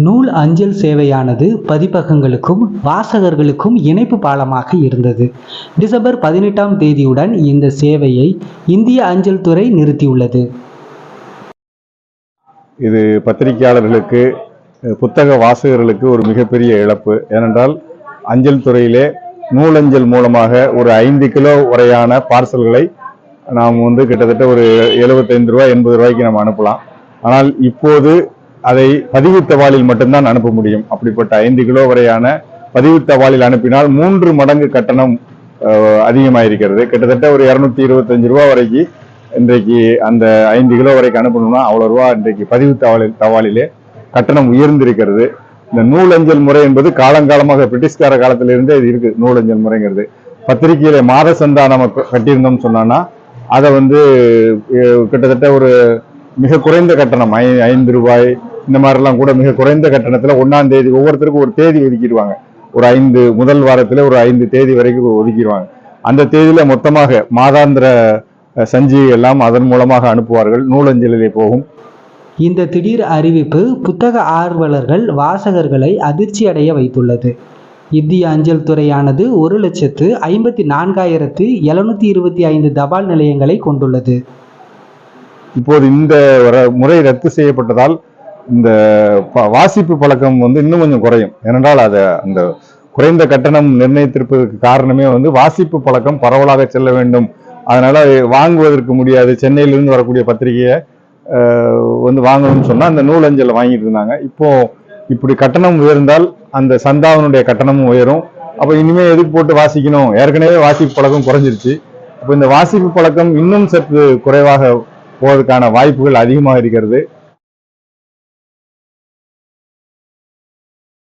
நூல் அஞ்சல் சேவையானது பதிப்பகங்களுக்கும் வாசகர்களுக்கும் இணைப்பு பாலமாக இருந்தது. டிசம்பர் 18ஆம் தேதியுடன் இந்த சேவையை இந்திய அஞ்சல் துறை நிறுத்தியுள்ளது. இது பத்திரிகையாளர்களுக்கு, புத்தக வாசகர்களுக்கு ஒரு மிகப்பெரிய இழப்பு. ஏனென்றால் அஞ்சல் துறையிலே நூலஞ்சல் மூலமாக ஒரு 5 கிலோ வரையான பார்சல்களை நாம் கிட்டத்தட்ட ஒரு 75 ரூபாய் 80 ரூபாய்க்கு நம்ம அனுப்பலாம். ஆனால் இப்போது அதை பதிவு தபாலில் மட்டும்தான் அனுப்ப முடியும். அப்படிப்பட்ட 5 கிலோ வரையான பதிவு தபாலில் அனுப்பினால் 3 மடங்கு கட்டணம் அதிகமாயிருக்கிறது. கிட்டத்தட்ட ஒரு 225 ரூபாய் வரைக்கும் இன்றைக்கு அந்த 5 கிலோ வரைக்கும் அனுப்பணும்னா அவ்வளோ ரூபா இன்றைக்கு பதிவு தபாலிலே கட்டணம் உயர்ந்திருக்கிறது. இந்த நூலஞ்சல் முறை என்பது காலங்காலமாக பிரிட்டிஷ்கார காலத்திலிருந்தே இது இருக்கு. நூலஞ்சல் முறைங்கிறது பத்திரிகையில மாத சந்தா நம்ம கட்டியிருந்தோம்னு சொன்னோம்னா அதை கிட்டத்தட்ட ஒரு மிக குறைந்த கட்டணம் 5 ரூபாய் இந்த மாதிரிலாம் கூட மிக குறைந்த கட்டணத்துல 1ஆம் தேதி ஒவ்வொருத்தருக்கும் ஒரு தேதி ஒதுக்கிடுவாங்க. ஒரு 5 முதல் வாரத்துல ஒரு 5 தேதி வரைக்கும் ஒதுக்கிடுவாங்க. அந்த தேதியில மொத்தமாக மாதாந்திர சஞ்சி எல்லாம் அதன் மூலமாக அனுப்புவார்கள். நூலஞ்சலிலே போகும். இந்த திடீர் அறிவிப்பு புத்தக ஆர்வலர்கள் வாசகர்களை அதிர்ச்சி அடைய வைத்துள்ளது. இந்திய அஞ்சல் துறையானது 1,54,725 தபால் நிலையங்களை கொண்டுள்ளது. இப்போது இந்த முறை ரத்து செய்யப்பட்டதால் இந்த வாசிப்பு பழக்கம் இன்னும் கொஞ்சம் குறையும். ஏனென்றால் அந்த குறைந்த கட்டணம் நிர்ணயித்திருப்பதற்கு காரணமே வாசிப்பு பழக்கம் பரவலாக செல்ல வேண்டும். அதனால வாங்குவதற்கு முடியாது. சென்னையிலிருந்து வரக்கூடிய பத்திரிகையை வாங்கணும்னு சொன்னா அந்த நூலஞ்சலை வாங்கிட்டு இருந்தாங்க. இப்போ இப்படி கட்டணம் உயர்ந்தால் அந்த சந்தாவினுடைய கட்டணமும் உயரும். அப்ப இனிமே எதுக்கு போட்டு வாசிக்கணும்? ஏற்கனவே வாசிப்பு பழக்கம் குறைஞ்சிருச்சு. அப்ப இந்த வாசிப்பு பழக்கம் இன்னும் சற்று குறைவாக போவதற்கான வாய்ப்புகள் அதிகமாக இருக்கிறது.